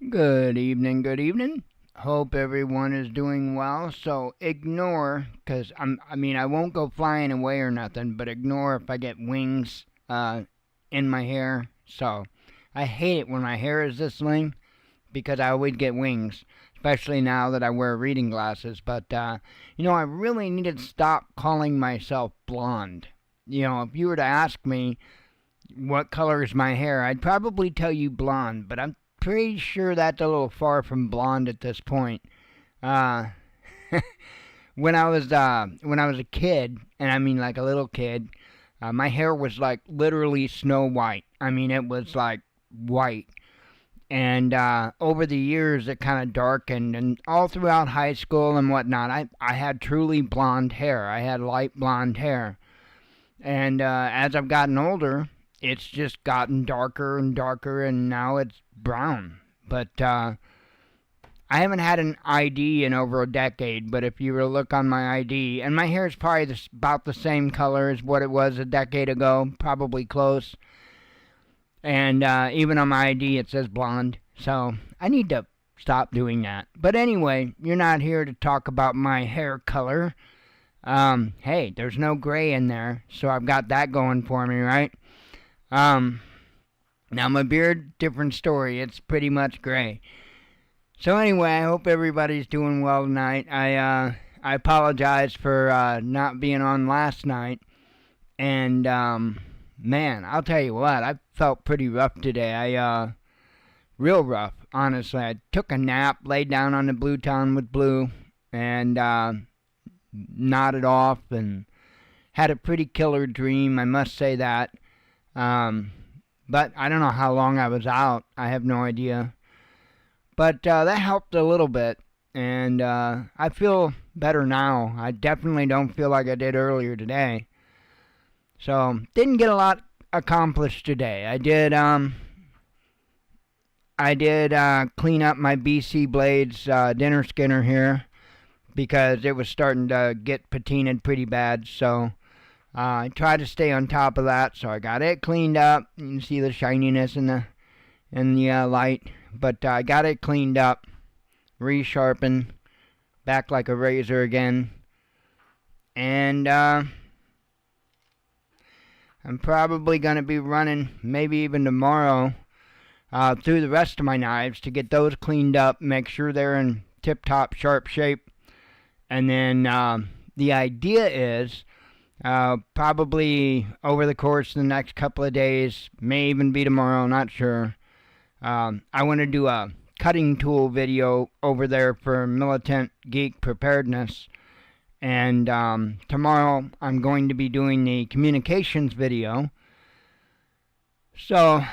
Good evening, good evening. Hope everyone is doing well. So ignore, cause I won't go flying away or nothing, but ignore if I get wings in my hair. So I hate it when my hair is this length because I always get wings, especially now that I wear reading glasses. But I really need to stop calling myself blonde. If you were to ask me what color is my hair, I'd probably tell you blonde, but I'm pretty sure that's a little far from blonde at this point. Uh, when I was a kid, and I mean like a little kid, my hair was like literally snow white. I mean it was like white. And over the years, it kind of darkened, and all throughout high school and whatnot, I had truly blonde hair. I had light blonde hair. And as I've gotten older, it's just gotten darker and darker, and now it's brown. But I haven't had an ID in over a decade, but if you were to look on my ID, and my hair is probably about the same color as what it was a decade ago, probably close. And even on my ID, it says blonde. So I need to stop doing that. But anyway, you're not here to talk about my hair color. Hey, there's no gray in there, so I've got that going for me, right? Now my beard, different story. It's pretty much gray. So anyway, I hope everybody's doing well tonight. I apologize for not being on last night. And man, I'll tell you what, I felt pretty rough today. Real rough, honestly. I took a nap, laid down on the blue town with Blue, and nodded off, and had a pretty killer dream, I must say that. But I don't know how long I was out. I have no idea. But that helped a little bit, and I feel better now. I definitely don't feel like I did earlier today. So, didn't get a lot accomplished today. I did clean up my BC Blades dinner skinner here because it was starting to get patinaed pretty bad. So, I tried to stay on top of that. So I got it cleaned up. You can see the shininess in the light, but I got it cleaned up, resharpened, back like a razor again, and I'm probably going to be running, maybe even tomorrow, through the rest of my knives to get those cleaned up, make sure they're in tip-top sharp shape. And then the idea is probably over the course of the next couple of days, may even be tomorrow, not sure. I want to do a cutting tool video over there for Militant, Geek, Preparedness. And tomorrow I'm going to be doing the communications video. So,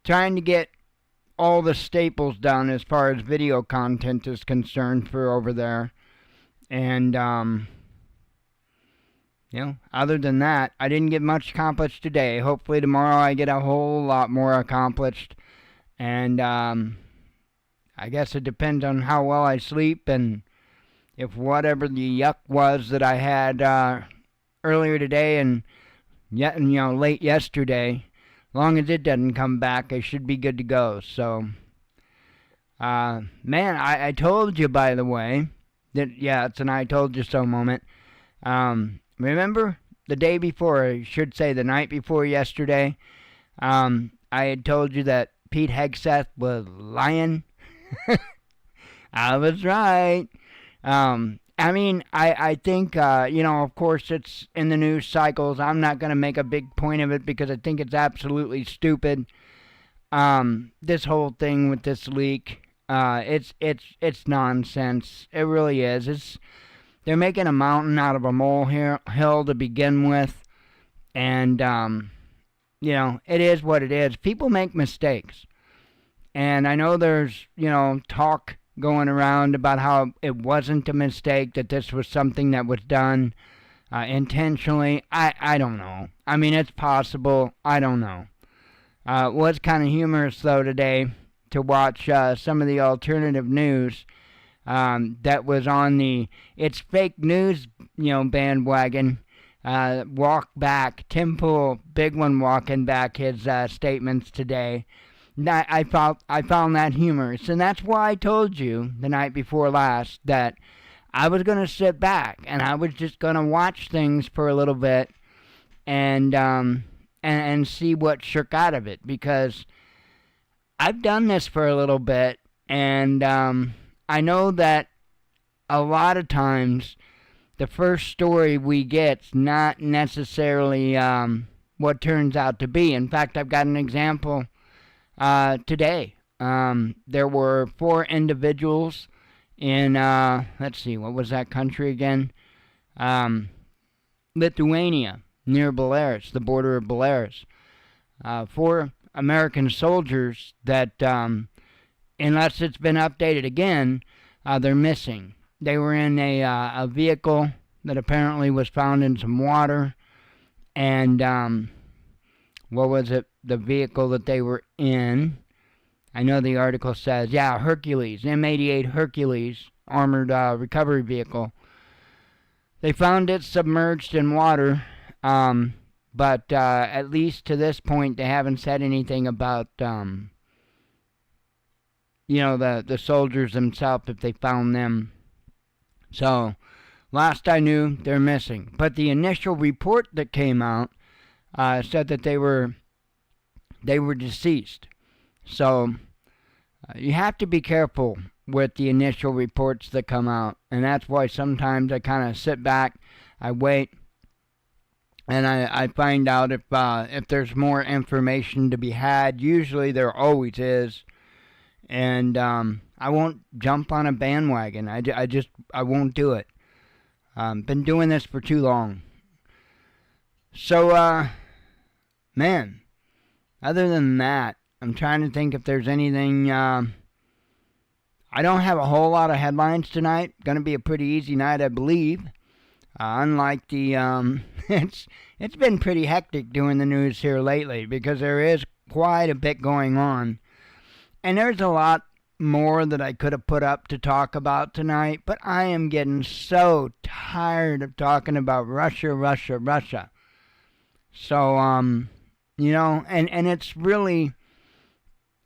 trying to get all the staples done as far as video content is concerned for over there. And, other than that, I didn't get much accomplished today. Hopefully tomorrow I get a whole lot more accomplished. And I guess it depends on how well I sleep and if whatever the yuck was that I had earlier today and late yesterday, long as it doesn't come back, I should be good to go. So, man, I told you, by the way, that, yeah, it's an I told you so moment. Remember the day before, I should say the night before yesterday, I had told you that Pete Hegseth was lying? I was right. I think, of course it's in the news cycles. I'm not going to make a big point of it because I think it's absolutely stupid. This whole thing with this leak, it's nonsense. It really is. They're making a mountain out of a molehill to begin with. And, it is what it is. People make mistakes. And I know there's, talk going around about how it wasn't a mistake, that this was something that was done intentionally. I don't know. I mean, it's possible. I don't know. It was kind of humorous, though, today to watch some of the alternative news that was on the it's fake news, bandwagon. Walk back. Tim Pool, big one, walking back his statements today. I found that humorous, and that's why I told you the night before last that I was gonna sit back and I was just gonna watch things for a little bit and see what shook out of it, because I've done this for a little bit, and I know that a lot of times the first story we get's not necessarily what turns out to be. In fact, I've got an example today. There were 4 individuals in, let's see, what was that country again? Lithuania, near Belarus, the border of Belarus. 4 American soldiers that, unless it's been updated again, they're missing. They were in a vehicle that apparently was found in some water, and what was it? The vehicle that they were in, I know the article says, Hercules, M88 Hercules, armored recovery vehicle. They found it submerged in water, but at least to this point, they haven't said anything about, the soldiers themselves, if they found them. So, last I knew, they're missing. But the initial report that came out said that they were deceased. So, you have to be careful with the initial reports that come out, and that's why sometimes I kind of sit back, I wait, and I find out if there's more information to be had. Usually there always is, and I won't jump on a bandwagon. I won't do it. Been doing this for too long. So, man, other than that, I'm trying to think if there's anything. I don't have a whole lot of headlines tonight. Going to be a pretty easy night, I believe. Unlike the, it's been pretty hectic doing the news here lately, because there is quite a bit going on. And there's a lot more that I could have put up to talk about tonight, but I am getting so tired of talking about Russia. So, and it's really,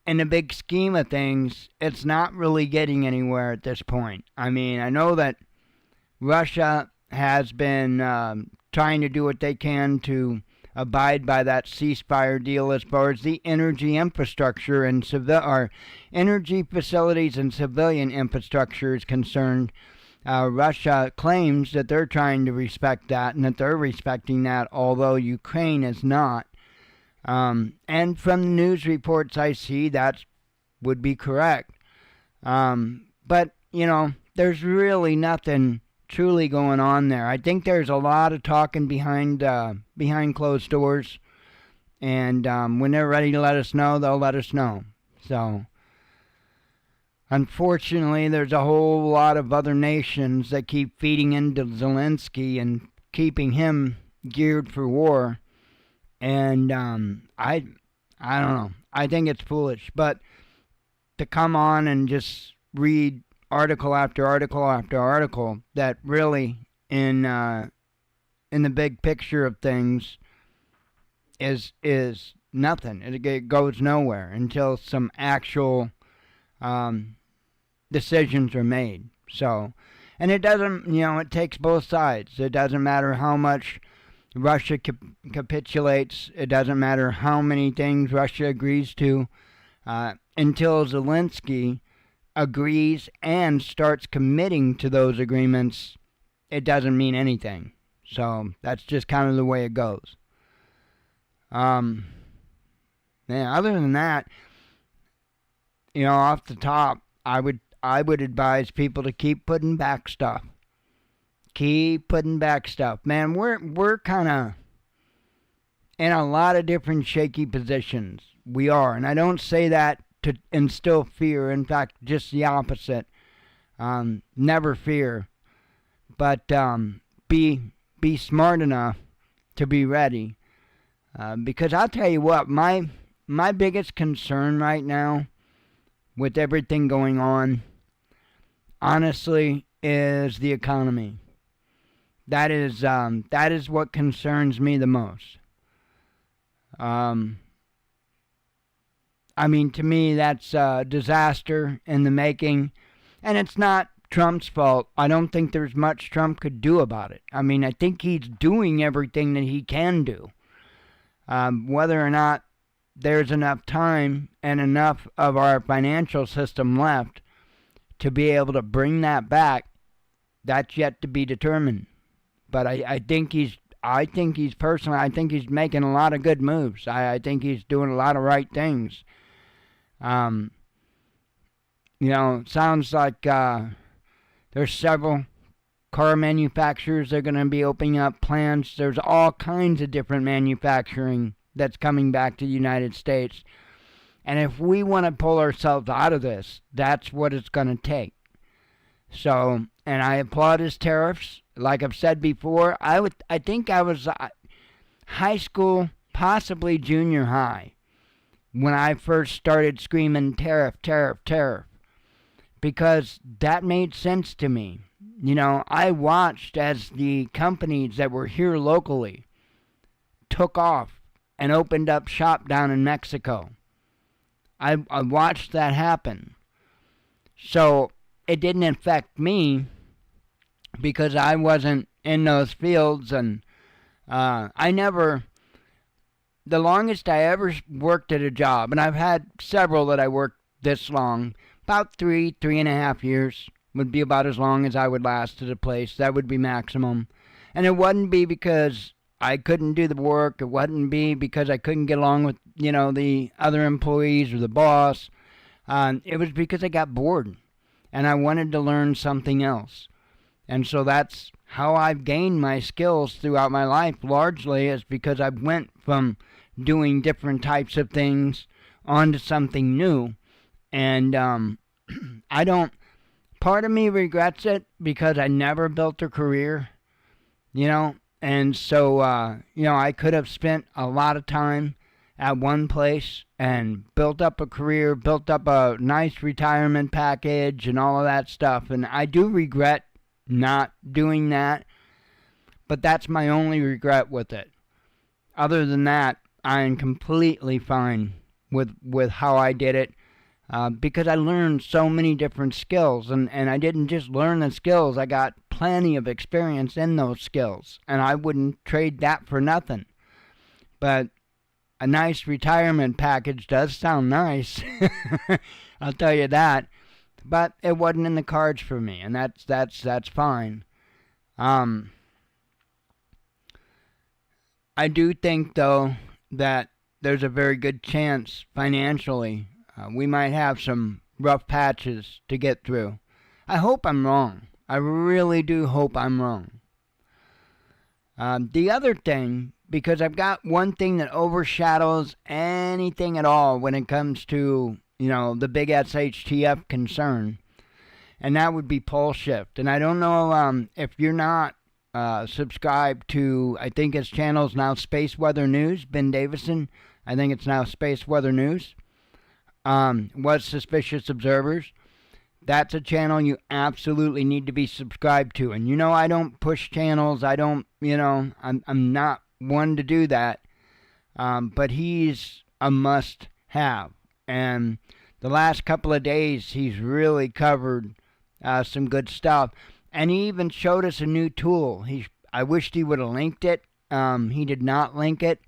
in the big scheme of things, it's not really getting anywhere at this point. I mean, I know that Russia has been trying to do what they can to abide by that ceasefire deal as far as the energy infrastructure and energy facilities and civilian infrastructure is concerned. Russia claims that they're trying to respect that and that they're respecting that, although Ukraine is not. And from the news reports I see, that would be correct. But, there's really nothing truly going on there. I think there's a lot of talking behind closed doors, and when they're ready to let us know, they'll let us know. So, unfortunately, there's a whole lot of other nations that keep feeding into Zelensky and keeping him geared for war, and I don't know. I think it's foolish, but to come on and just read article after article after article that really, in the big picture of things, is nothing. It goes nowhere until some actual decisions are made. So, and it doesn't, it takes both sides. It doesn't matter how much Russia capitulates. It doesn't matter how many things Russia agrees to, until Zelensky agrees and starts committing to those agreements. It doesn't mean anything. So that's just kind of the way it goes. Other than that, off the top, I would advise people to keep putting back stuff. Keep putting back stuff. Man, we're kind of in a lot of different shaky positions. We are, and I don't say that to instill fear. In fact, just the opposite. Never fear, but be smart enough to be ready. Because I'll tell you what, my biggest concern right now with everything going on, honestly, is the economy. That is what concerns me the most. I mean, to me, that's a disaster in the making. And it's not Trump's fault. I don't think there's much Trump could do about it. I mean, I think he's doing everything that he can do. Whether or not there's enough time and enough of our financial system left to be able to bring that back, that's yet to be determined. But I think he's making a lot of good moves. I think he's doing a lot of right things. Sounds like there's several car manufacturers that are going to be opening up plants. There's all kinds of different manufacturing that's coming back to the United States. And if we want to pull ourselves out of this, that's what it's going to take. So, and I applaud his tariffs. Like I've said before, I think I was high school, possibly junior high, when I first started screaming tariff, tariff, tariff, because that made sense to me. I watched as the companies that were here locally took off and opened up shop down in Mexico. I watched that happen. So it didn't affect me because I wasn't in those fields, and the longest I ever worked at a job, and I've had several that I worked this long, about 3.5 years would be about as long as I would last at a place. That would be maximum. And it wouldn't be because I couldn't do the work. It wouldn't be because I couldn't get along with, the other employees or the boss. It was because I got bored and I wanted to learn something else. And so that's how I've gained my skills throughout my life, largely is because I went from doing different types of things onto something new. And part of me regrets it because I never built a career, and so, I could have spent a lot of time at one place and built up a career, built up a nice retirement package and all of that stuff. And I do regret not doing that, but that's my only regret with it. Other than that, I am completely fine with how I did it. Because I learned so many different skills, and I didn't just learn the skills, I got plenty of experience in those skills, and I wouldn't trade that for nothing. But a nice retirement package does sound nice, I'll tell you that, but it wasn't in the cards for me, and that's fine. I do think, though, that there's a very good chance financially we might have some rough patches to get through. I hope I'm wrong. I really do hope I'm wrong. The other thing, because I've got one thing that overshadows anything at all when it comes to, the big SHTF concern, and that would be pole shift. And I don't know if you're not subscribed to, I think his channel's now Space Weather News, Ben Davison. I think it's now Space Weather News. Was Suspicious Observers. That's a channel you absolutely need to be subscribed to. And I don't push channels. I don't, I'm not one to do that. But he's a must-have. And the last couple of days, he's really covered some good stuff. And he even showed us a new tool. I wished he would have linked it. He did not link it.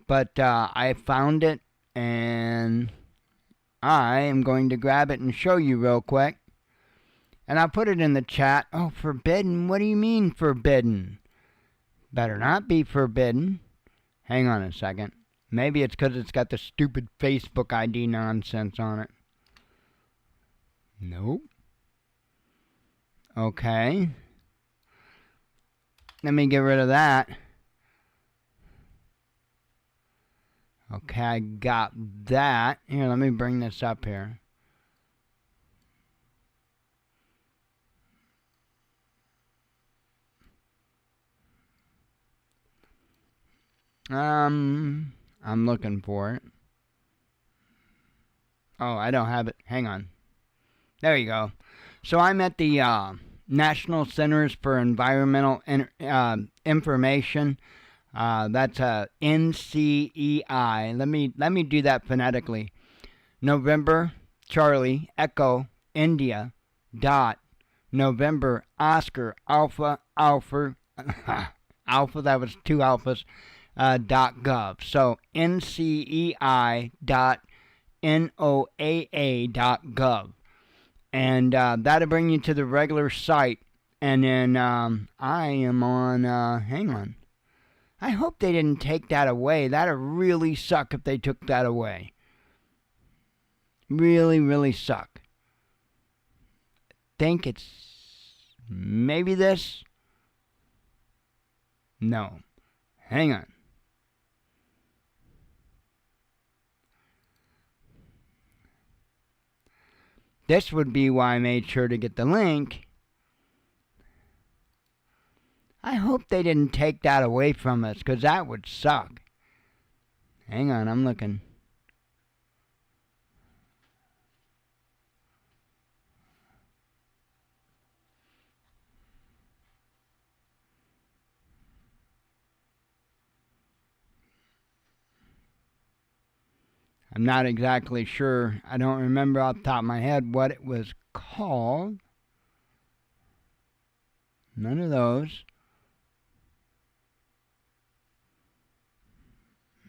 But I found it, and I am going to grab it and show you real quick. And I'll put it in the chat. Oh, forbidden? What do you mean forbidden? Better not be forbidden. Hang on a second. Maybe it's because it's got the stupid Facebook ID nonsense on it. Nope. Okay. Let me get rid of that. Okay, I got that. Here, let me bring this up here. I'm looking for it. Oh, I don't have it. Hang on. There you go. So I'm at the National Centers for Environmental Information. That's NCEI. Let me do that phonetically. November Charlie Echo India dot November Oscar Alpha Alpha Alpha, that was two alphas, .gov. So ncei.noaa.gov. And that'll bring you to the regular site. And then I am on, hang on. I hope they didn't take that away. That'd really suck if they took that away. Really, really suck. Think it's maybe this? No. Hang on. This would be why I made sure to get the link. I hope they didn't take that away from us, because that would suck. Hang on, I'm looking. I'm not exactly sure. I don't remember off the top of my head what it was called. None of those.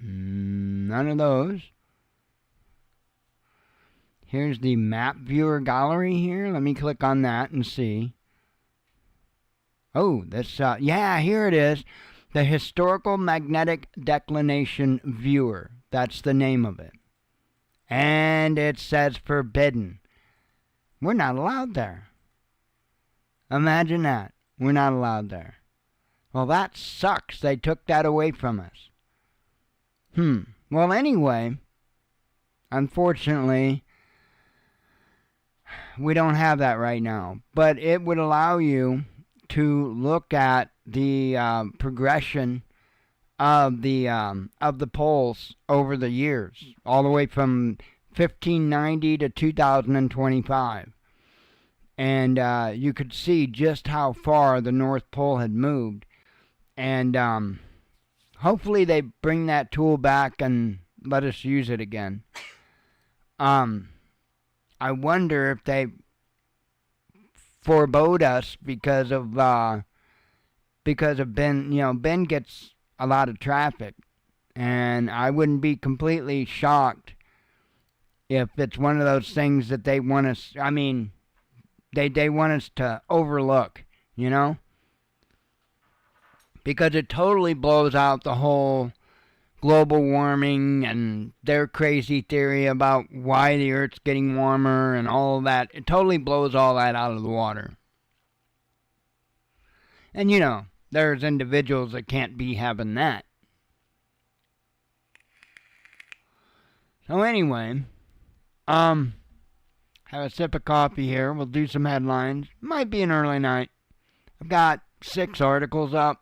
None of those. Here's the map viewer gallery here. Let me click on that and see. Oh, this, yeah, here it is. The Historical Magnetic Declination Viewer. That's the name of it. And it says forbidden. We're not allowed there. Imagine that. We're not allowed there. Well, that sucks. They took that away from us. Well, anyway, unfortunately, we don't have that right now. But it would allow you to look at the progression of the polls over the years, all the way from 1590 to 2025. And you could see just how far the North Pole had moved. And hopefully they bring that tool back and let us use it again. I wonder if they forebode us because of Ben. You know, Ben gets a lot of traffic, and I wouldn't be completely shocked if it's one of those things that they want us. I mean, they want us to overlook, you know, because it totally blows out the whole global warming and their crazy theory about why the Earth's getting warmer and all of that. It totally blows all that out of the water. And you know, there's individuals that can't be having that. So anyway, have a sip of coffee here. We'll do some headlines. Might be an early night. I've got 6 articles up.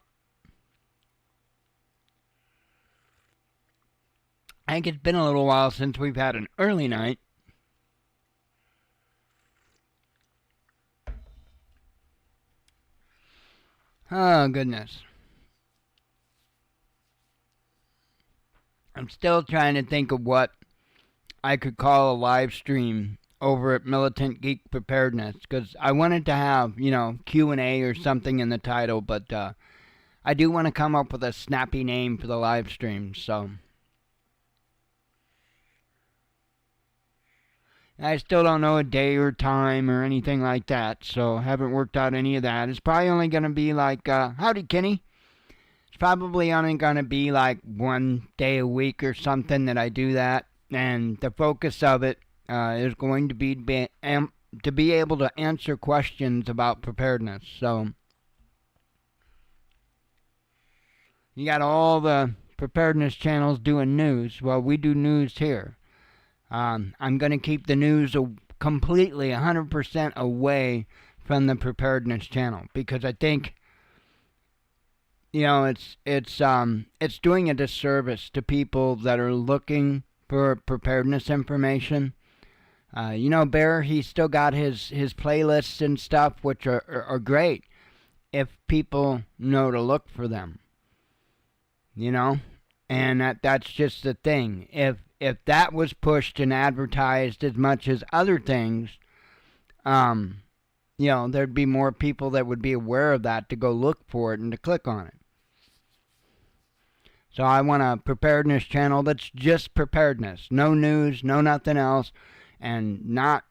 I think it's been a little while since we've had an early night. Oh, goodness. I'm still trying to think of what I could call a live stream over at Militant Geek Preparedness, because I wanted to have, you know, Q&A or something in the title, but I do want to come up with a snappy name for the live stream, so I still don't know a day or time or anything like that, so haven't worked out any of that. It's probably only going to be like, howdy, Kenny. It's probably only going to be like 1 day a week or something that I do that, and the focus of it is going to be to be able to answer questions about preparedness. So you got all the preparedness channels doing news. Well, we do news here. I'm going to keep the news completely 100% away from the preparedness channel, because I think, you know, it's doing a disservice to people that are looking for preparedness information. You know, Bear, he's still got his playlists and stuff, which are great if people know to look for them. You know, and that's just the thing. if that was pushed and advertised as much as other things, there'd be more people that would be aware of that to go look for it and to click on it. So I want a preparedness channel that's just preparedness. No news, no nothing else, and not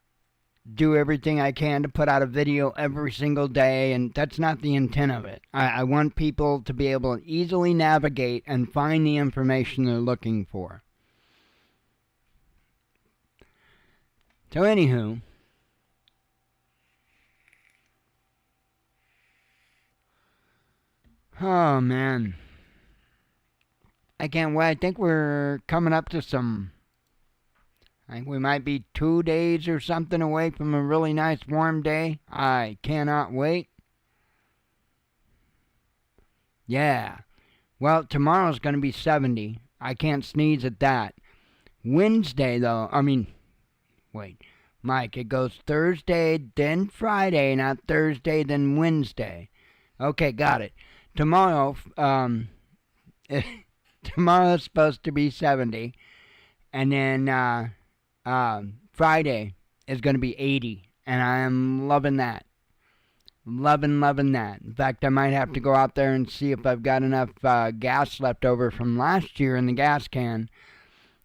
do everything I can to put out a video every single day, and that's not the intent of it. I want people to be able to easily navigate and find the information they're looking for. So anywho, oh man, I can't wait. I think we're coming up to I think we might be 2 days or something away from a really nice warm day. I cannot wait. Yeah. Well, tomorrow's going to be 70. I can't sneeze at that. Wednesday, though, wait. Mike, it goes Thursday, then Friday, not Thursday, then Wednesday. Okay, got it. Tomorrow, tomorrow's supposed to be 70. And then, Friday is going to be 80, and I am loving that. Loving that. In fact, I might have to go out there and see if I've got enough gas left over from last year in the gas can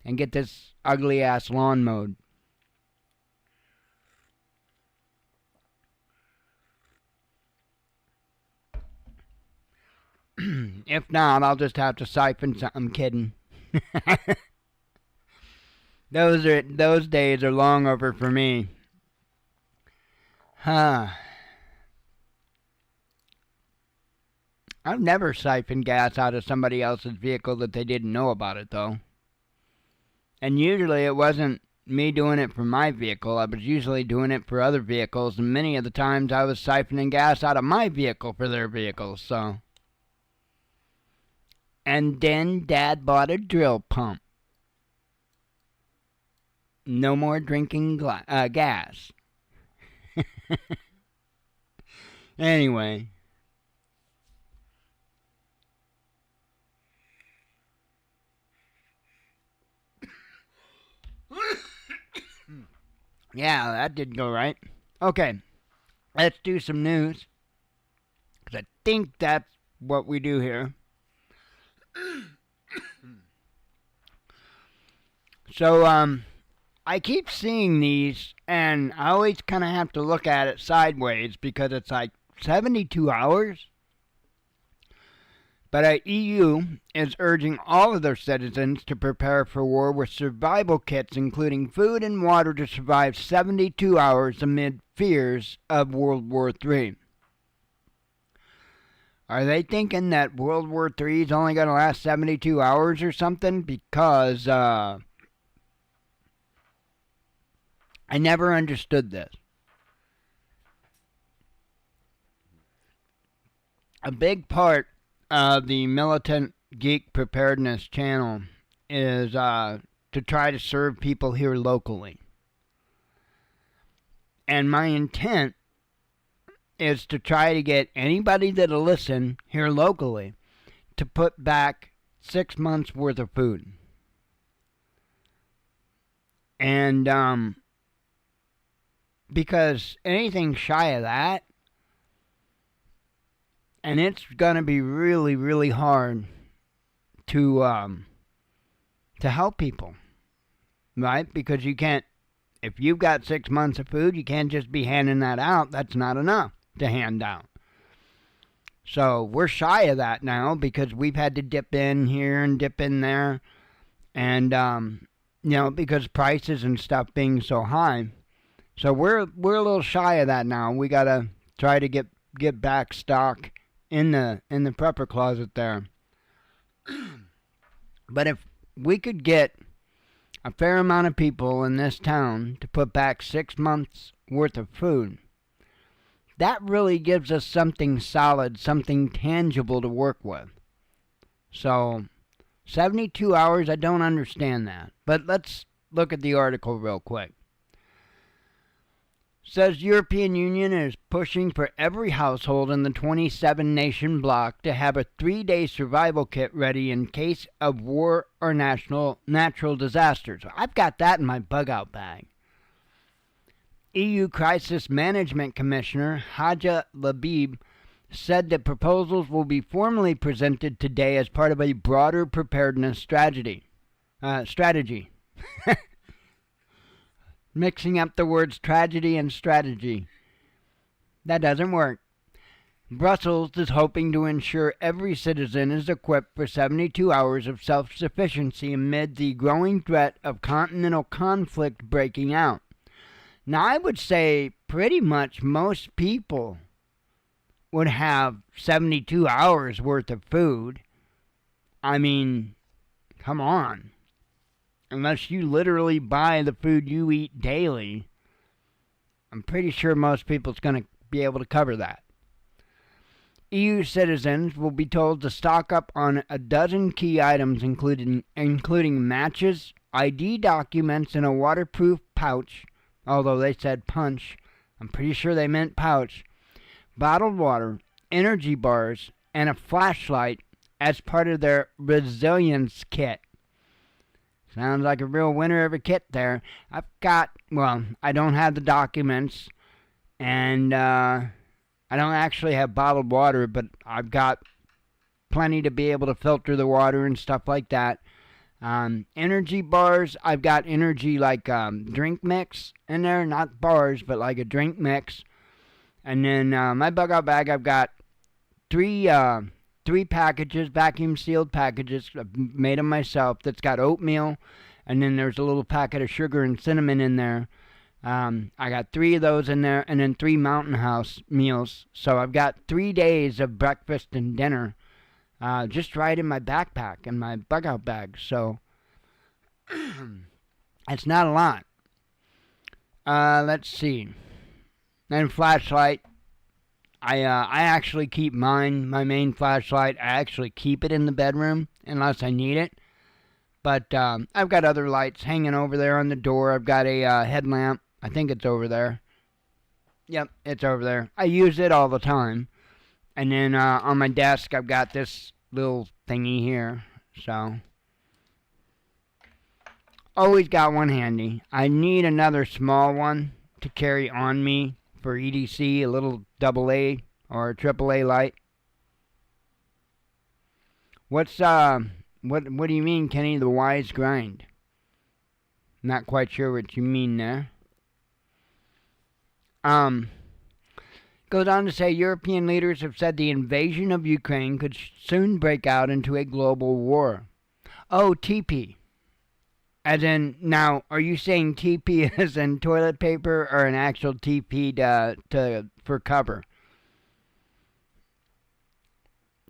and get this ugly-ass lawn mowed. If not, I'll just have to siphon some. I'm kidding. Those days are long over for me. I've never siphoned gas out of somebody else's vehicle that they didn't know about it, though. And usually it wasn't me doing it for my vehicle. I was usually doing it for other vehicles, and many of the times I was siphoning gas out of my vehicle for their vehicles, so. And then Dad bought a drill pump. No more drinking gas. Anyway. Yeah, that didn't go right. Okay, let's do some news. Because I think that's what we do here. So, I keep seeing these, and I always kind of have to look at it sideways because it's like 72 hours. But EU is urging all of their citizens to prepare for war with survival kits, including food and water to survive 72 hours amid fears of World War III. Are they thinking that World War III is only going to last 72 hours or something? Because, I never understood this. A big part of the Militant, Geek, Preparedness channel is to try to serve people here locally. And my intent is to try to get anybody that'll listen here locally to put back 6 months worth of food. And, because anything shy of that, and it's going to be really, really hard to help people, right? Because you can't, if you've got 6 months of food, you can't just be handing that out. That's not enough to hand out. So we're shy of that now because we've had to dip in here and dip in there, and because prices and stuff being so high. So we're a little shy of that now. We gotta try to get back stock in the prepper closet there. But if we could get a fair amount of people in this town to put back 6 months worth of food, that really gives us something solid, something tangible to work with. So 72 hours, I don't understand that. But let's look at the article real quick. says European Union is pushing for every household in the 27-nation bloc to have a 3-day survival kit ready in case of war or natural disasters. I've got that in my bug-out bag. EU Crisis Management Commissioner Haja Labib said that proposals will be formally presented today as part of a broader preparedness strategy. Mixing up the words tragedy and strategy. That doesn't work. Brussels is hoping to ensure every citizen is equipped for 72 hours of self-sufficiency amid the growing threat of continental conflict breaking out. Now, I would say pretty much most people would have 72 hours worth of food. I mean, come on. Unless you literally buy the food you eat daily, I'm pretty sure most people's going to be able to cover that. EU citizens will be told to stock up on a dozen key items, including matches, ID documents in a waterproof pouch, although they said punch. I'm pretty sure they meant pouch, bottled water, energy bars, and a flashlight as part of their resilience kit. Sounds like a real winner of a kit there. I don't have the documents, and I don't actually have bottled water, but I've got plenty to be able to filter the water and stuff like that. Energy bars, I've got energy like drink mix in there, not bars, but like a drink mix. And then my bug-out bag, I've got three packages, vacuum sealed packages. I've made them myself. That's got oatmeal, and then there's a little packet of sugar and cinnamon in there. I got 3 of those in there, and then 3 Mountain House meals. So I've got 3 days of breakfast and dinner just right in my backpack and my bug-out bag. So it's not a lot. Let's see. And flashlight. I actually keep my main flashlight, I actually keep it in the bedroom unless I need it. But I've got other lights hanging over there on the door. I've got a headlamp. I think it's over there. Yep, it's over there. I use it all the time. And then on my desk, I've got this little thingy here. So, always got one handy. I need another small one to carry on me for EDC, a little AA or a AAA light. What do you mean, Kenny? The wise grind? Not quite sure what you mean there. Goes on to say European leaders have said the invasion of Ukraine could soon break out into a global war. Oh, TP. As in, now, are you saying TP as in toilet paper or an actual TP for cover?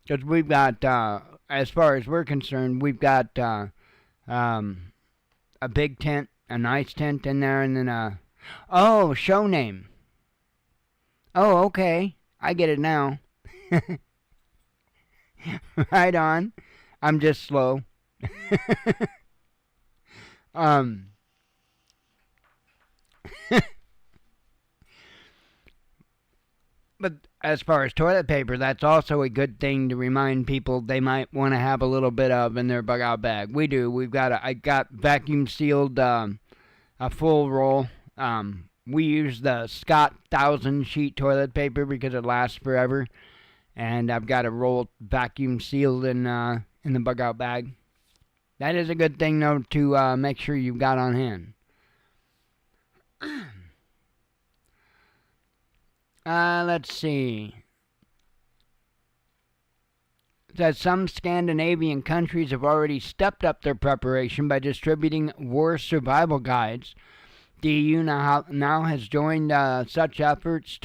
Because we've got, as far as we're concerned, we've got a big tent, a nice tent in there, and then show name. Oh, okay. I get it now. Right on. I'm just slow. But as far as toilet paper, that's also a good thing to remind people they might want to have a little bit of in their bug-out bag. We do. I got vacuum sealed a full roll. We use the Scott 1000 sheet toilet paper because it lasts forever, and I've got a roll vacuum sealed in the bug-out bag. That is a good thing, though, to make sure you've got on hand. Let's see. It says some Scandinavian countries have already stepped up their preparation by distributing war survival guides. The EU now has joined such efforts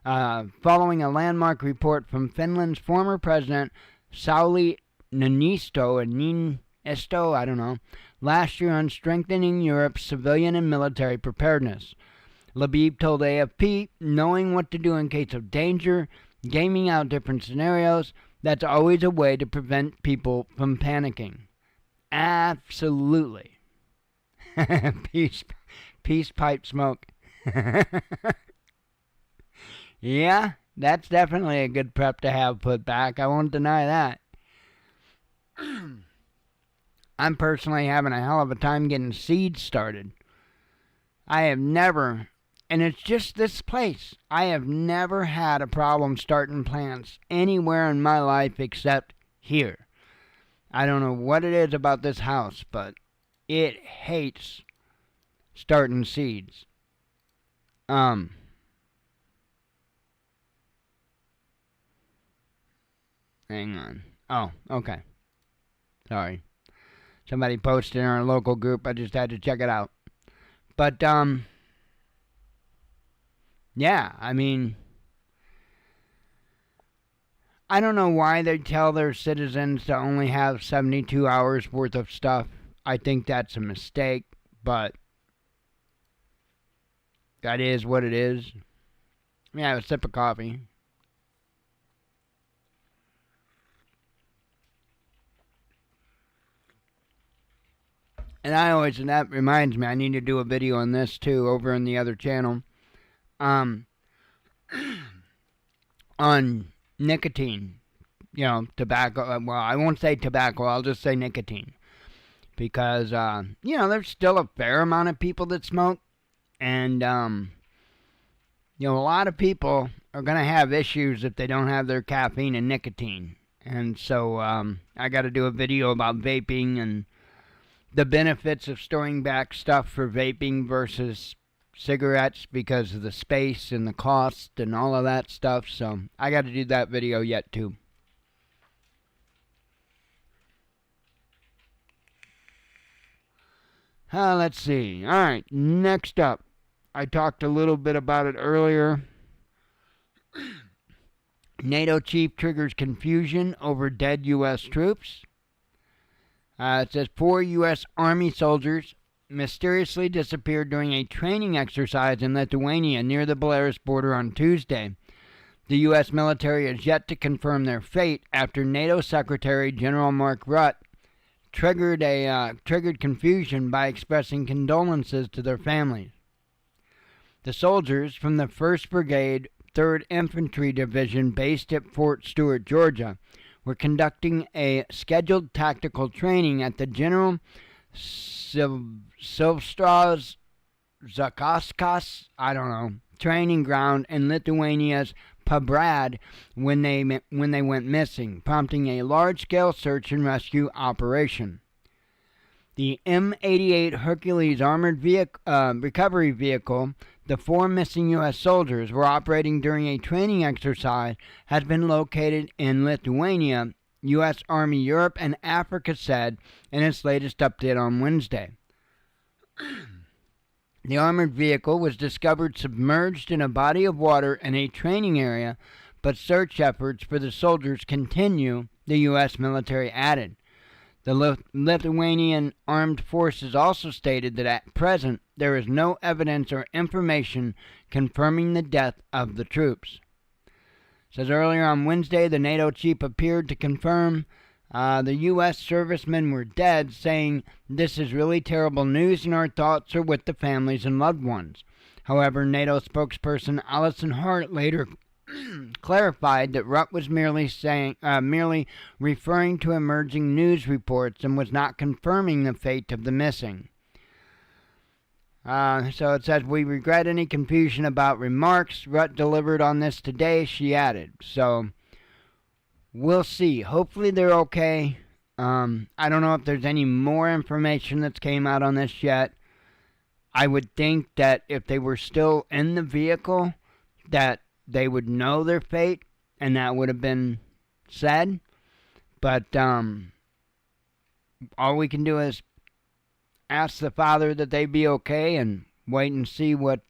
following a landmark report from Finland's former president, Sauli Niinisto, I don't know, last year on strengthening Europe's civilian and military preparedness. Labib told AFP, knowing what to do in case of danger, gaming out different scenarios, that's always a way to prevent people from panicking. Absolutely. Peace pipe smoke. Yeah, that's definitely a good prep to have put back. I won't deny that. I'm personally having a hell of a time getting seeds started. I have never, and it's just this place, I have never had a problem starting plants anywhere in my life except here. I don't know what it is about this house, but it hates starting seeds. Um, Hang on. Oh, okay. Sorry. Somebody posted in our local group. I just had to check it out. But, yeah, I mean, I don't know why they tell their citizens to only have 72 hours worth of stuff. I think that's a mistake, but that is what it is. Let me have a sip of coffee. And that reminds me, I need to do a video on this too over in the other channel. Um, on nicotine, tobacco. Well, I won't say tobacco, I'll just say nicotine. Because, there's still a fair amount of people that smoke. And, a lot of people are going to have issues if they don't have their caffeine and nicotine. And so, I got to do a video about vaping and the benefits of storing back stuff for vaping versus cigarettes because of the space and the cost and all of that stuff. So I got to do that video yet too. Let's see. All right, next up. I talked a little bit about it earlier. NATO chief triggers confusion over dead U.S. troops. It says 4 U.S. Army soldiers mysteriously disappeared during a training exercise in Lithuania near the Belarus border on Tuesday. The U.S. military is yet to confirm their fate after NATO Secretary General Mark Rutte triggered confusion by expressing condolences to their families. The soldiers from the 1st Brigade, 3rd Infantry Division based at Fort Stewart, Georgia, were conducting a scheduled tactical training at the General Silvstros Zakaskas, training ground in Lithuania's Preparedness when they went missing, prompting a large-scale search and rescue operation. The M88 Hercules armored recovery vehicle the 4 missing U.S. soldiers were operating during a training exercise has been located in Lithuania, U.S. Army Europe and Africa said in its latest update on Wednesday. The armored vehicle was discovered submerged in a body of water in a training area, but search efforts for the soldiers continue, the U.S. military added. The Lithuanian Armed Forces also stated that at present there is no evidence or information confirming the death of the troops. It says earlier on Wednesday, the NATO chief appeared to confirm the U.S. servicemen were dead, saying, "This is really terrible news and our thoughts are with the families and loved ones." However, NATO spokesperson Alison Hart later clarified that Rutte was merely referring to emerging news reports and was not confirming the fate of the missing. So it says, "We regret any confusion about remarks Rutte delivered on this today," she added. So we'll see. Hopefully they're okay. I don't know if there's any more information that's came out on this yet. I would think that if they were still in the vehicle, that they would know their fate, and that would have been said. But all we can do is ask the Father that they be okay and wait and see what's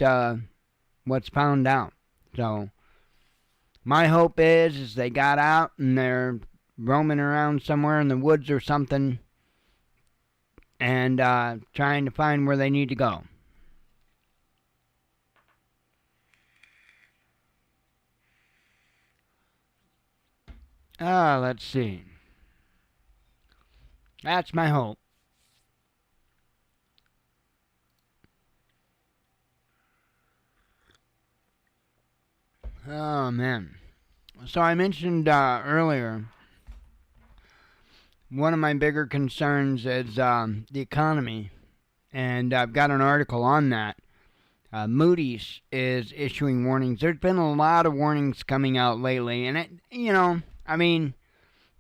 found out. So my hope is they got out and they're roaming around somewhere in the woods or something and trying to find where they need to go. Let's see. That's my hope. Oh, man. So I mentioned earlier, one of my bigger concerns is the economy, and I've got an article on that. Moody's is issuing warnings. There's been a lot of warnings coming out lately, and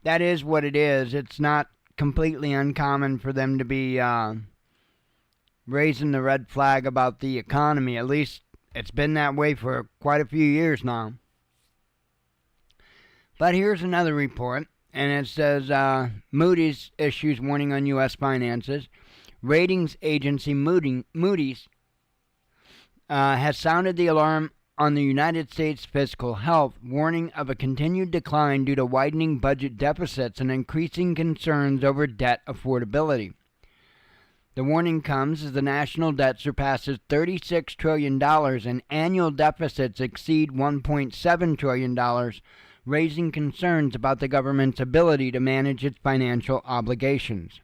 that is what it is. It's not completely uncommon for them to be raising the red flag about the economy. At least it's been that way for quite a few years now. But here's another report, and it says Moody's issues warning on U.S. finances. Ratings agency Moody's has sounded the alarm on the United States fiscal health, warning of a continued decline due to widening budget deficits and increasing concerns over debt affordability. The warning comes as the national debt surpasses $36 trillion and annual deficits exceed $1.7 trillion, raising concerns about the government's ability to manage its financial obligations.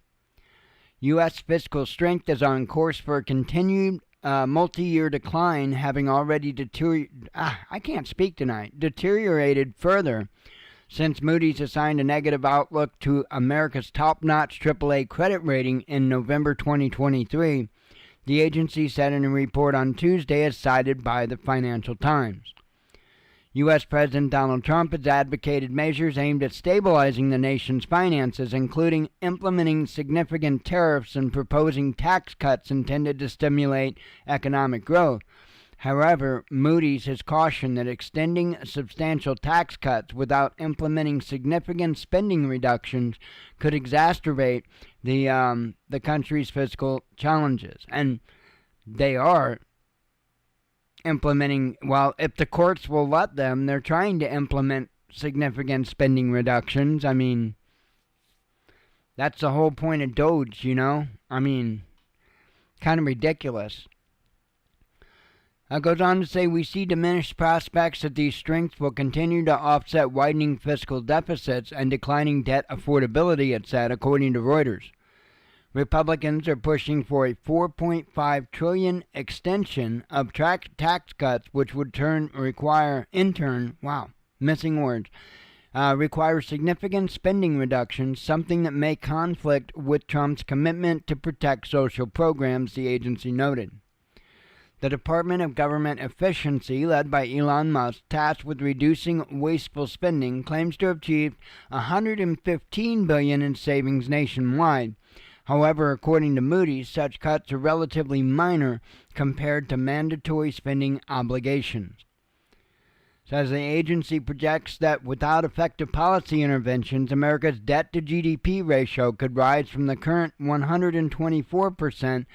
U.S. fiscal strength is on course for a continued multi-year decline, having already deteriorated further since Moody's assigned a negative outlook to America's top-notch AAA credit rating in November 2023, the agency said in a report on Tuesday as cited by the Financial Times. U.S. President Donald Trump has advocated measures aimed at stabilizing the nation's finances, including implementing significant tariffs and proposing tax cuts intended to stimulate economic growth. However, Moody's has cautioned that extending substantial tax cuts without implementing significant spending reductions could exacerbate the country's fiscal challenges. And they are implementing, well, if the courts will let them, they're trying to implement significant spending reductions. I mean, that's the whole point of Doge, you know? I mean, kind of ridiculous. It goes on to say, we see diminished prospects that these strengths will continue to offset widening fiscal deficits and declining debt affordability, it said, according to Reuters. Republicans are pushing for a $4.5 trillion extension of tax cuts, which would require significant spending reductions, something that may conflict with Trump's commitment to protect social programs, the agency noted. The Department of Government Efficiency, led by Elon Musk, tasked with reducing wasteful spending, claims to have achieved $115 billion in savings nationwide. However, according to Moody's, such cuts are relatively minor compared to mandatory spending obligations. Says the agency projects that without effective policy interventions, America's debt-to-GDP ratio could rise from the current 124%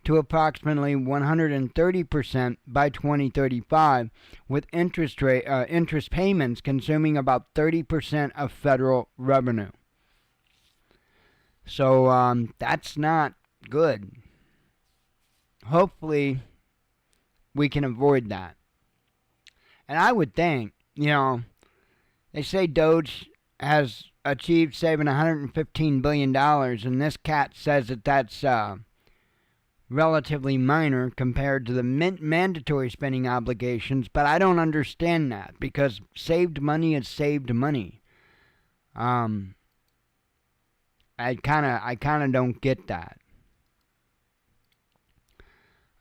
to approximately 130% by 2035, with interest payments consuming about 30% of federal revenue. So that's not good. Hopefully, we can avoid that. And I would think, they say Doge has achieved saving $115 billion, and this cat says that that's relatively minor compared to the mandatory spending obligations, but I don't understand that, because saved money is saved money. I kind of don't get that.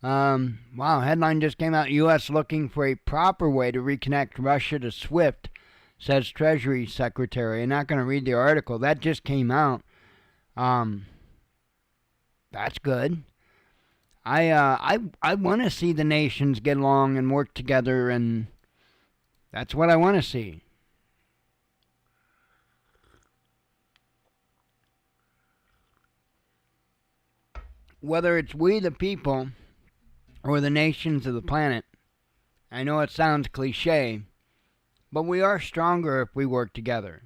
Wow, headline just came out. U.S. looking for a proper way to reconnect Russia to SWIFT, says Treasury Secretary. I'm not going to read the article. That just came out. That's good. I want to see the nations get along and work together, and that's what I want to see. Whether it's we the people or the nations of the planet, I know it sounds cliche, but we are stronger if we work together.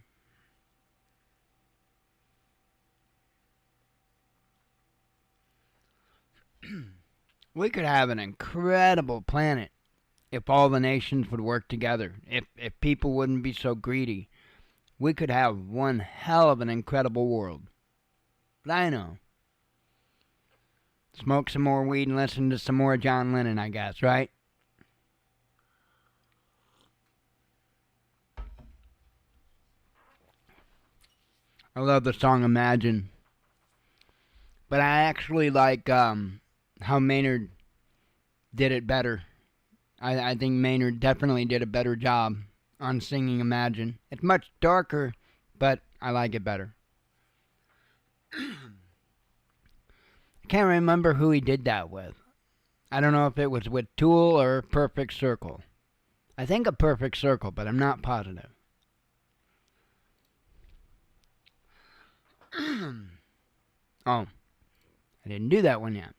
We could have an incredible planet if all the nations would work together, if people wouldn't be so greedy. We could have one hell of an incredible world. But I know. Smoke some more weed and listen to some more John Lennon, I guess, right? I love the song Imagine. But I actually like how Maynard did it better. I think Maynard definitely did a better job on singing Imagine. It's much darker, but I like it better. I can't remember who he did that with. I don't know if it was with Tool or Perfect Circle. I think a Perfect Circle, but I'm not positive. Oh, I didn't do that one yet.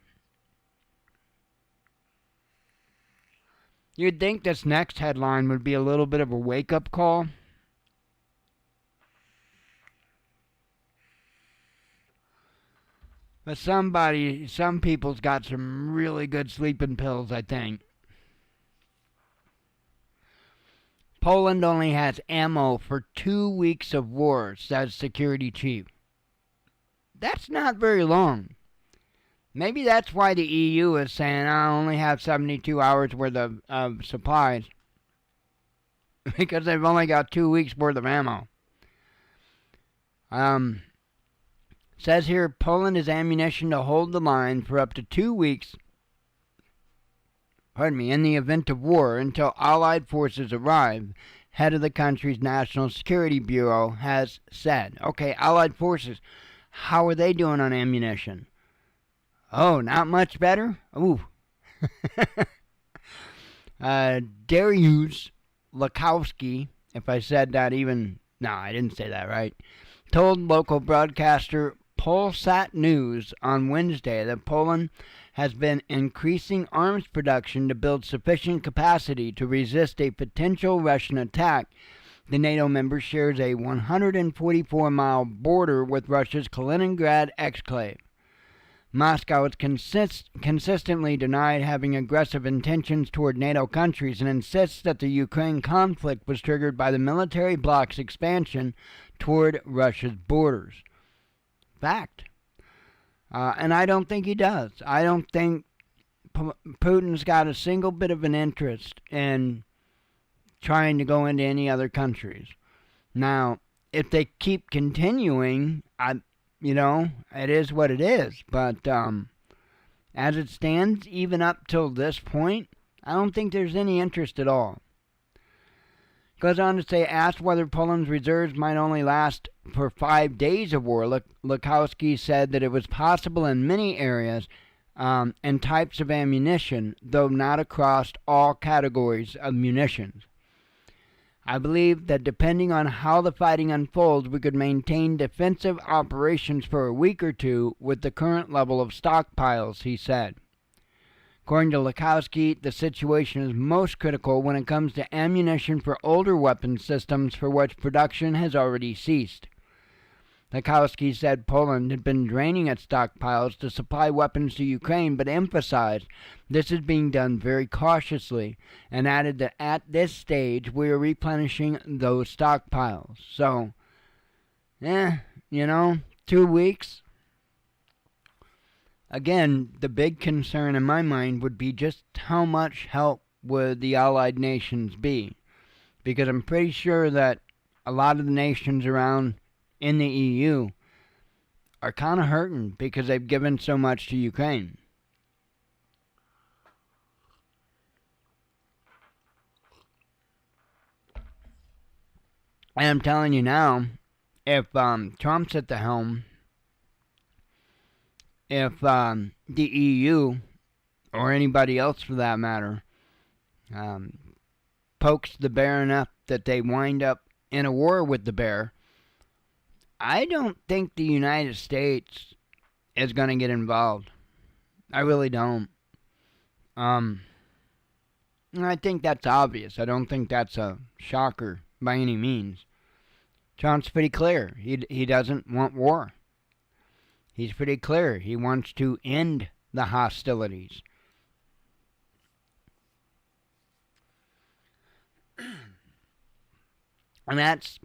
You'd think this next headline would be a little bit of a wake-up call. But some people's got some really good sleeping pills, I think. Poland only has ammo for 2 weeks of war, says security chief. That's not very long. Maybe that's why the EU is saying, I only have 72 hours worth of supplies. Because they've only got 2 weeks worth of ammo. Says here, Poland has ammunition to hold the line for up to 2 weeks, in the event of war until Allied forces arrive, head of the country's National Security Bureau has said. Okay, Allied forces, how are they doing on ammunition? Oh, not much better? Ooh. Dariusz Lakowski, if I said that even... No, I didn't say that right. Told local broadcaster Polsat News on Wednesday that Poland has been increasing arms production to build sufficient capacity to resist a potential Russian attack. The NATO member shares a 144-mile border with Russia's Kaliningrad exclave. Moscow has consistently denied having aggressive intentions toward NATO countries and insists that the Ukraine conflict was triggered by the military bloc's expansion toward Russia's borders. Fact. And I don't think he does. I don't think Putin's got a single bit of an interest in trying to go into any other countries. Now, if they keep continuing, it is what it is. But as it stands, even up till this point, I don't think there's any interest at all. Goes on to say, asked whether Poland's reserves might only last for 5 days of war, Lakowski said that it was possible in many areas and types of ammunition, though not across all categories of munitions. I believe that depending on how the fighting unfolds, we could maintain defensive operations for a week or two with the current level of stockpiles, he said. According to Lakowski, the situation is most critical when it comes to ammunition for older weapon systems for which production has already ceased. Lakowski said Poland had been draining its stockpiles to supply weapons to Ukraine, but emphasized this is being done very cautiously, and added that at this stage we are replenishing those stockpiles. So, 2 weeks. Again, the big concern in my mind would be just how much help would the Allied nations be? Because I'm pretty sure that a lot of the nations around in the EU are kind of hurting because they've given so much to Ukraine. And I'm telling you now, if Trump's at the helm, if the EU, or anybody else for that matter, pokes the bear enough that they wind up in a war with the bear, I don't think the United States is going to get involved. I really don't. I think that's obvious. I don't think that's a shocker by any means. Trump's pretty clear. He doesn't want war. He's pretty clear. He wants to end the hostilities. And that's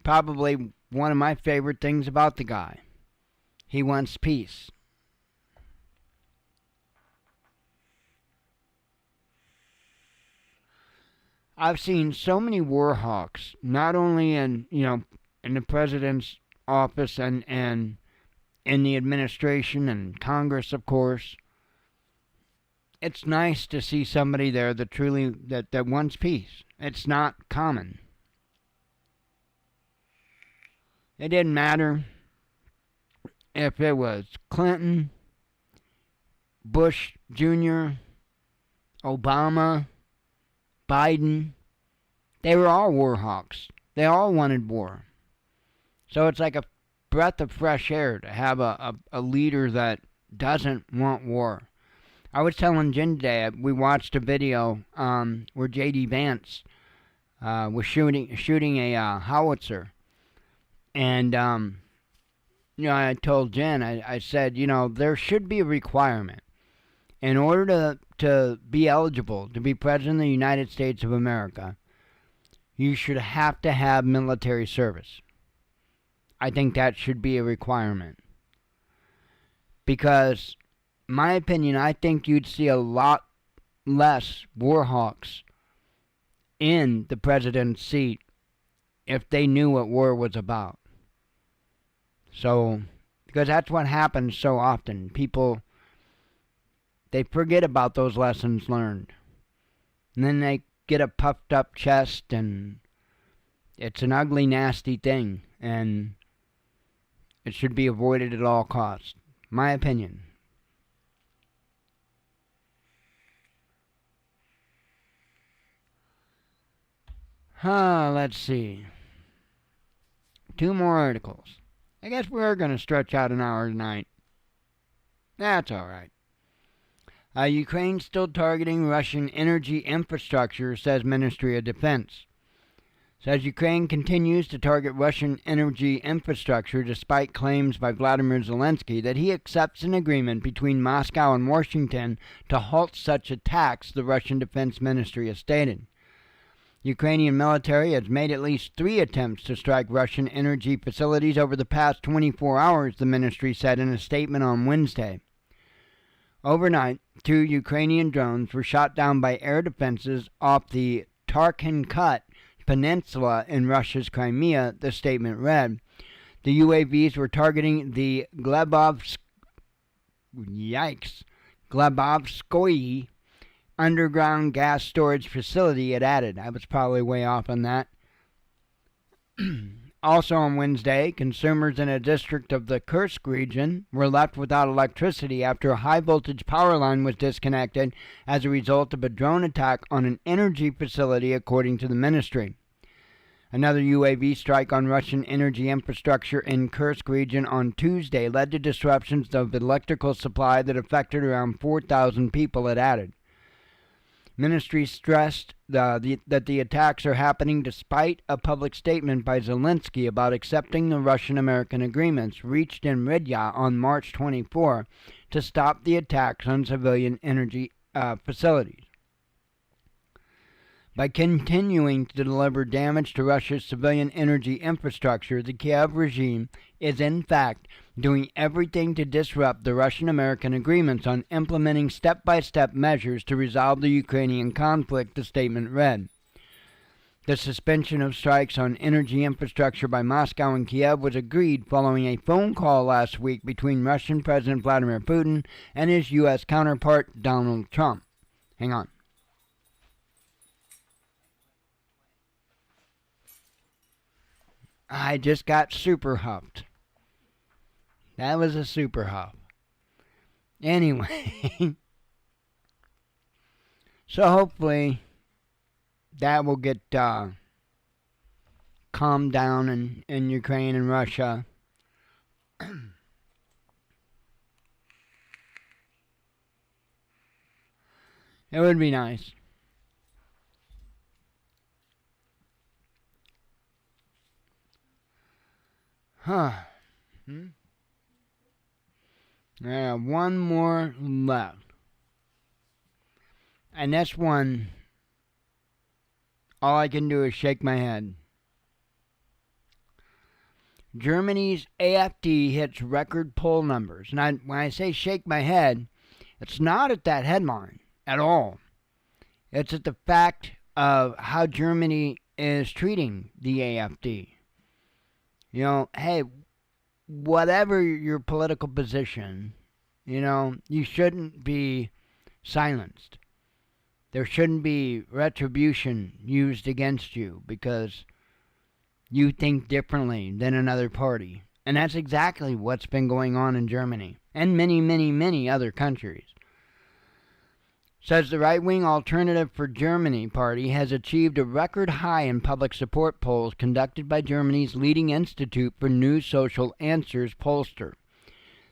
probably one of my favorite things about the guy. He wants peace. I've seen so many war hawks, not only in the president's office and in the administration and Congress, of course. It's nice to see somebody there that truly that wants peace. It's not common. It didn't matter if it was Clinton, Bush Jr., Obama, Biden. They were all war hawks. They all wanted war. So it's like a breath of fresh air to have a leader that doesn't want war. I was telling Jen today, we watched a video where J.D. Vance was shooting a howitzer. And, I told Jen, I said, there should be a requirement. In order to be eligible to be President of the United States of America, you should have to have military service. I think that should be a requirement. Because, my opinion, I think you'd see a lot less war hawks in the president's seat if they knew what war was about. So, because that's what happens so often. People, they forget about those lessons learned. And then they get a puffed up chest, and it's an ugly, nasty thing. And it should be avoided at all costs. My opinion. Let's see. 2 more articles. I guess we're going to stretch out an hour tonight. That's all right. Ukraine still targeting Russian energy infrastructure, says Ministry of Defense. Says Ukraine continues to target Russian energy infrastructure despite claims by Vladimir Zelensky that he accepts an agreement between Moscow and Washington to halt such attacks, the Russian Defense Ministry has stated. Ukrainian military has made at least 3 attempts to strike Russian energy facilities over the past 24 hours, the ministry said in a statement on Wednesday. Overnight, 2 Ukrainian drones were shot down by air defenses off the Tarkhan Peninsula in Russia's Crimea, the statement read. The UAVs were targeting the Glebovskoye underground gas storage facility, it added. I was probably way off on that. Also on Wednesday, consumers in a district of the Kursk region were left without electricity after a high-voltage power line was disconnected as a result of a drone attack on an energy facility, according to the ministry. Another UAV strike on Russian energy infrastructure in Kursk region on Tuesday led to disruptions of electrical supply that affected around 4,000 people, it added. Ministry stressed that the attacks are happening despite a public statement by Zelensky about accepting the Russian-American agreements reached in Riyadh on March 24 to stop the attacks on civilian energy facilities. By continuing to deliver damage to Russia's civilian energy infrastructure, the Kiev regime is in fact doing everything to disrupt the Russian-American agreements on implementing step-by-step measures to resolve the Ukrainian conflict, the statement read. The suspension of strikes on energy infrastructure by Moscow and Kiev was agreed following a phone call last week between Russian President Vladimir Putin and his U.S. counterpart Donald Trump. Hang on. I just got super huffed. That was a super huff. Anyway, so hopefully that will get calmed down in Ukraine and Russia. It would be nice. I have one more left. And this one, all I can do is shake my head. Germany's AfD hits record poll numbers. And when I say shake my head, it's not at that headline at all. It's at the fact of how Germany is treating the AfD. You know, hey, whatever your political position, you shouldn't be silenced. There shouldn't be retribution used against you because you think differently than another party. And that's exactly what's been going on in Germany and many, many, many other countries. Says the right-wing Alternative for Germany party has achieved a record high in public support polls conducted by Germany's leading institute for new social answers pollster.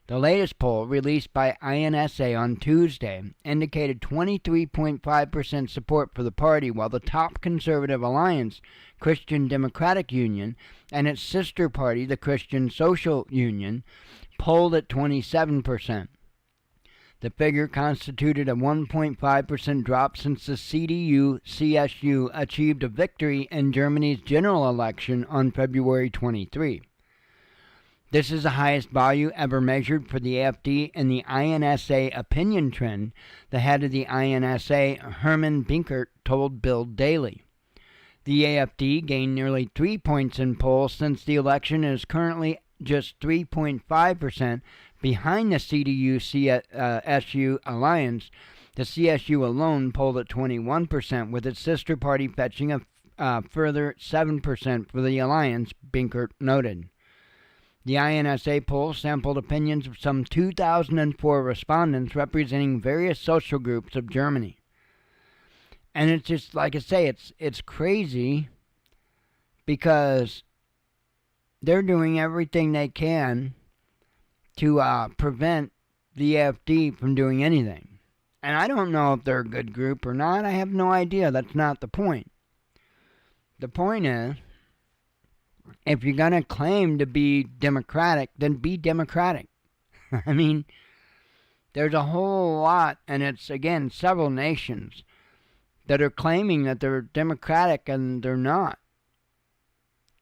The latest poll, released by INSA on Tuesday, indicated 23.5% support for the party, while the top conservative alliance, Christian Democratic Union, and its sister party, the Christian Social Union, polled at 27%. The figure constituted a 1.5% drop since the CDU-CSU achieved a victory in Germany's general election on February 23. This is the highest value ever measured for the AfD in the INSA opinion trend, the head of the INSA, Hermann Binkert, told Bild Daily. The AfD gained nearly 3 points in polls since the election and is currently just 3.5% behind the CDU-CSU alliance. The CSU alone polled at 21%, with its sister party fetching a further 7% for the alliance, Binkert noted. The INSA poll sampled opinions of some 2,004 respondents representing various social groups of Germany. And it's just, like I say, it's crazy because they're doing everything they can to prevent the AfD from doing anything. And I don't know if they're a good group or not. I have no idea. That's not the point. The point is, if you're going to claim to be democratic, then be democratic. I mean, there's a whole lot, and it's, again, several nations that are claiming that they're democratic, and they're not.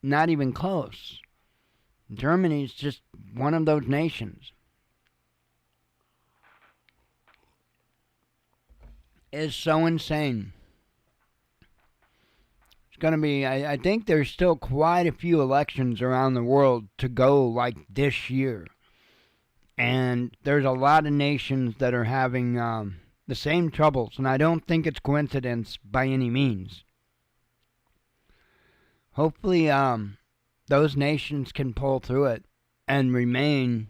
Not even close. Germany's just one of those nations. It's so insane. It's going to be, I think there's still quite a few elections around the world to go like this year. And there's a lot of nations that are having the same troubles, and I don't think it's coincidence by any means. Hopefully, those nations can pull through it and remain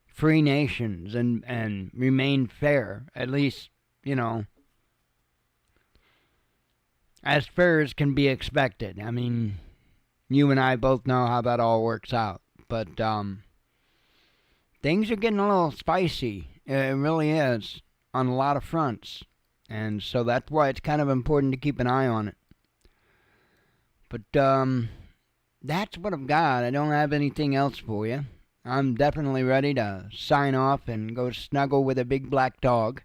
free nations and remain fair, at least, as fair as can be expected. I mean, you and I both know how that all works out. But things are getting a little spicy. It really is, on a lot of fronts. And so that's why it's kind of important to keep an eye on it. But that's what I've got. I don't have anything else for you. I'm definitely ready to sign off and go snuggle with a big black dog,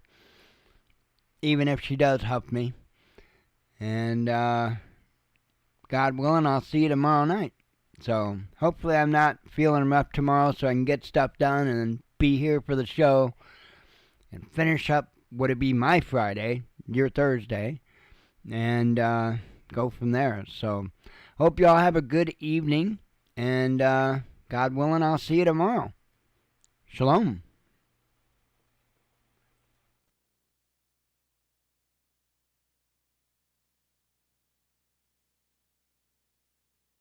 even if she does huff me. And God willing, I'll see you tomorrow night. So hopefully I'm not feeling rough tomorrow, so I can get stuff done and be here for the show and finish up what would be my Friday, your Thursday, and go from there. So hope you all have a good evening, and God willing, I'll see you tomorrow. Shalom.